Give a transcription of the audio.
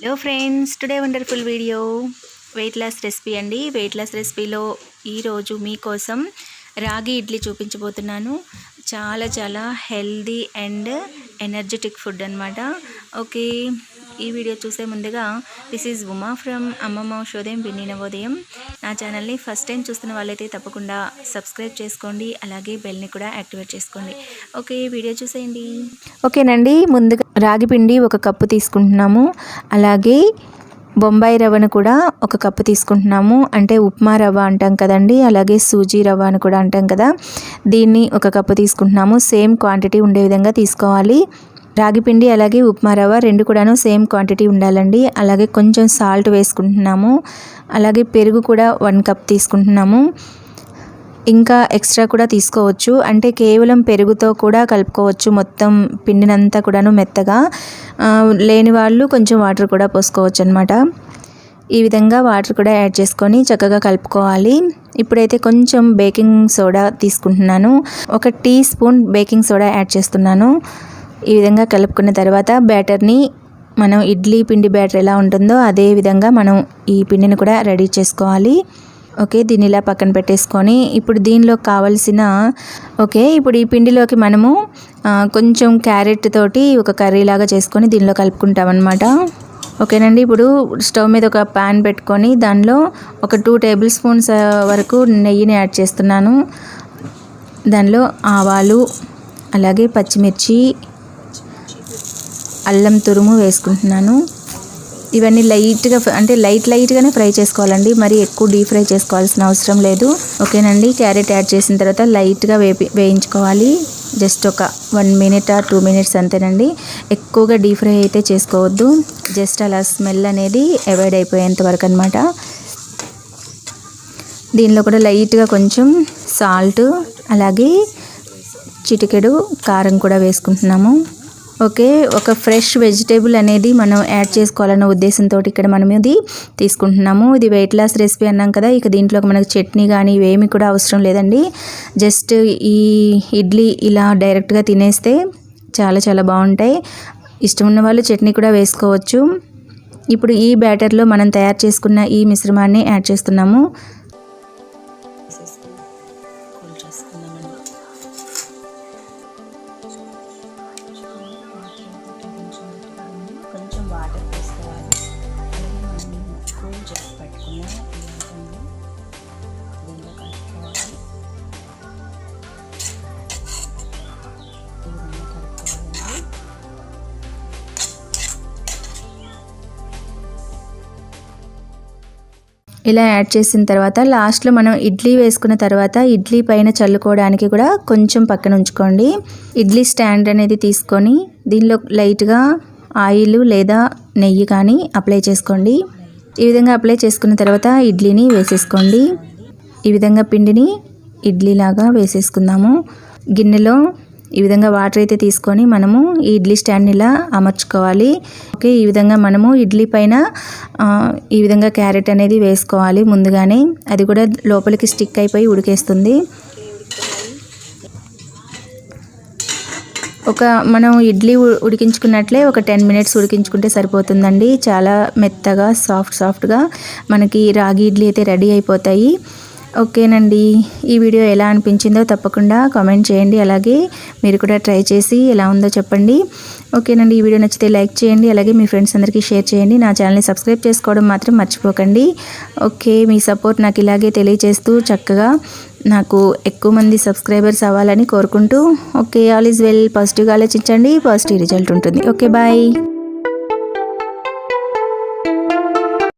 Hello friends, today wonderful video weight loss recipe అండి. Weight loss రెసిపీలో ఈరోజు మీకోసం రాగి ఇడ్లీ చూపించబోతున్నాను. చాలా హెల్దీ అండ్ ఎనర్జెటిక్ ఫుడ్ అనమాట. ఓకే, ఈ వీడియో చూసే ముందుగా దిస్ ఈజ్ ఉమా ఫ్రమ్ అమ్మమ్మ ఉషోదయం పిన్ని నవోదయం. నా ఛానల్ని ఫస్ట్ టైం చూస్తున్న వాళ్ళైతే తప్పకుండా సబ్స్క్రైబ్ చేసుకోండి, అలాగే బెల్ని కూడా యాక్టివేట్ చేసుకోండి. ఓకే, వీడియో చూసేయండి. ఓకేనండి, ముందుగా రాగి పిండి 1 కప్పు తీసుకుంటున్నాము, అలాగే బొంబాయి రవ్వను కూడా 1 కప్పు తీసుకుంటున్నాము. అంటే ఉప్మా రవ్వ అంటాం కదండి, అలాగే సూజీ రవ్వ అని కూడా అంటాం కదా, దీన్ని 1 కప్పు తీసుకుంటున్నాము. సేమ్ క్వాంటిటీ ఉండే విధంగా తీసుకోవాలి. రాగి పిండి అలాగే ఉప్మా రవ్వ 2 కూడాను సేమ్ క్వాంటిటీ ఉండాలండి. అలాగే కొంచెం సాల్ట్ వేసుకుంటున్నాము, అలాగే పెరుగు కూడా 1 కప్ తీసుకుంటున్నాము. ఇంకా ఎక్స్ట్రా కూడా తీసుకోవచ్చు, అంటే కేవలం పెరుగుతో కూడా కలుపుకోవచ్చు మొత్తం పిండినంతా కూడాను మెత్తగా. లేని వాళ్ళు కొంచెం వాటర్ కూడా పోసుకోవచ్చు అనమాట. ఈ విధంగా వాటర్ కూడా యాడ్ చేసుకొని చక్కగా కలుపుకోవాలి. ఇప్పుడైతే కొంచెం బేకింగ్ సోడా తీసుకుంటున్నాను, 1 teaspoon baking soda add చేస్తున్నాను. ఈ విధంగా కలుపుకున్న తర్వాత బ్యాటర్ని మనం ఇడ్లీ పిండి బ్యాటర్ ఎలా ఉంటుందో అదే విధంగా మనం ఈ పిండిని కూడా రెడీ చేసుకోవాలి. ఓకే, దీన్ని ఇలా పక్కన పెట్టేసుకొని ఇప్పుడు దీనిలో కావాల్సిన ఇప్పుడు ఈ పిండిలోకి మనము కొంచెం క్యారెట్ తోటి ఒక కర్రీ లాగా చేసుకొని దీనిలో కలుపుకుంటాం అనమాట. ఓకేనండి, ఇప్పుడు స్టవ్ మీద ఒక ప్యాన్ పెట్టుకొని దానిలో ఒక 2 టేబుల్ స్పూన్స్ వరకు నెయ్యిని యాడ్ చేస్తున్నాను. దానిలో ఆవాలు, అలాగే పచ్చిమిర్చి, అల్లం తురుము వేసుకుంటున్నాను. ఇవన్నీ లైట్గా అంటే లైట్గానే ఫ్రై చేసుకోవాలండి, మరి ఎక్కువ డీప్ ఫ్రై చేసుకోవాల్సిన అవసరం లేదు. ఓకేనండి, క్యారెట్ యాడ్ చేసిన తర్వాత లైట్గా వేయించుకోవాలి. జస్ట్ ఒక 1 మినిట్ ఆర్ 2 మినిట్స్ అంతేనండి, ఎక్కువగా డీప్ ఫ్రై అయితే చేసుకోవద్దు. జస్ట్ అలా స్మెల్ అనేది అవాయిడ్ అయిపోయేంత వరకు అనమాట. దీనిలో కూడా లైట్గా కొంచెం సాల్ట్, అలాగే చిటికెడు కారం కూడా వేసుకుంటున్నాము. ఓకే, ఒక ఫ్రెష్ వెజిటేబుల్ అనేది మనం యాడ్ చేసుకోవాలన్న ఉద్దేశంతో ఇక్కడ మనం ఇది తీసుకుంటున్నాము. ఇది వెయిట్ లాస్ రెసిపీ అన్నాం కదా, ఇక దీంట్లో మనకు చట్నీ కానీ ఇవేమి కూడా అవసరం లేదండి. జస్ట్ ఈ ఇడ్లీ ఇలా డైరెక్ట్గా తినేస్తే చాలా బాగుంటాయి. ఇష్టం ఉన్న వాళ్ళు చట్నీ కూడా వేసుకోవచ్చు. ఇప్పుడు ఈ బ్యాటర్లో మనం తయారు చేసుకున్న ఈ మిశ్రమాన్ని యాడ్ చేస్తున్నాము. వాటర్ వేసుకోవాలి, అలాగే మనం కూల్ చేసి పెట్టుకున్న దీనిలో కలుపుకోవాలి. ఇలా యాడ్ చేసిన తర్వాత లాస్ట్లో మనం ఇడ్లీ వేసుకున్న తర్వాత ఇడ్లీ పైన చల్లుకోవడానికి కూడా కొంచెం పక్కన ఉంచుకోండి. ఇడ్లీ స్టాండ్ అనేది తీసుకొని దీనిలో లైట్గా ఆయిల్ లేదా నెయ్యి కానీ అప్లై చేసుకోండి. ఈ విధంగా అప్లై చేసుకున్న తర్వాత ఇడ్లీని వేసేసుకోండి. ఈ విధంగా పిండిని ఇడ్లీలాగా వేసేసుకుందాము. గిన్నెలో ఈ విధంగా వాటర్ అయితే తీసుకొని మనము ఈ ఇడ్లీ స్టాండ్ని ఇలా అమర్చుకోవాలి. ఓకే, ఈ విధంగా మనము ఇడ్లీ పైన ఈ విధంగా క్యారెట్ అనేది వేసుకోవాలి ముందుగానే, అది కూడా లోపలికి స్టిక్ అయిపోయి ఉడికేస్తుంది. మనం ఇడ్లీ ఉడికించుకున్నట్లే ఒక 10 మినిట్స్ ఉడికించుకుంటే సరిపోతుందండి. చాలా మెత్తగా సాఫ్ట్గా మనకి రాగి ఇడ్లీ అయితే రెడీ అయిపోతాయి. ఓకేనండి, ఈ వీడియో ఎలా అనిపించిందో తప్పకుండా కామెంట్ చేయండి, అలాగే మీరు కూడా ట్రై చేసి ఎలా ఉందో చెప్పండి. ఓకేనండి, ఈ వీడియో నచ్చితే లైక్ చేయండి, అలాగే మీ ఫ్రెండ్స్ అందరికీ షేర్ చేయండి. నా ఛానల్ని సబ్స్క్రైబ్ చేసుకోవడం మాత్రం మర్చిపోకండి. ఓకే, మీ సపోర్ట్ నాకు ఇలాగే తెలియజేస్తూ చక్కగా నాకు ఎక్కువ మంది సబ్స్క్రైబర్స్ అవ్వాలని కోరుకుంటూ, ఓకే, ఆల్ ఈజ్ వెల్. పాజిటివ్గా ఆలోచించండి, పాజిటివ్ రిజల్ట్ ఉంటుంది. Okay, bye.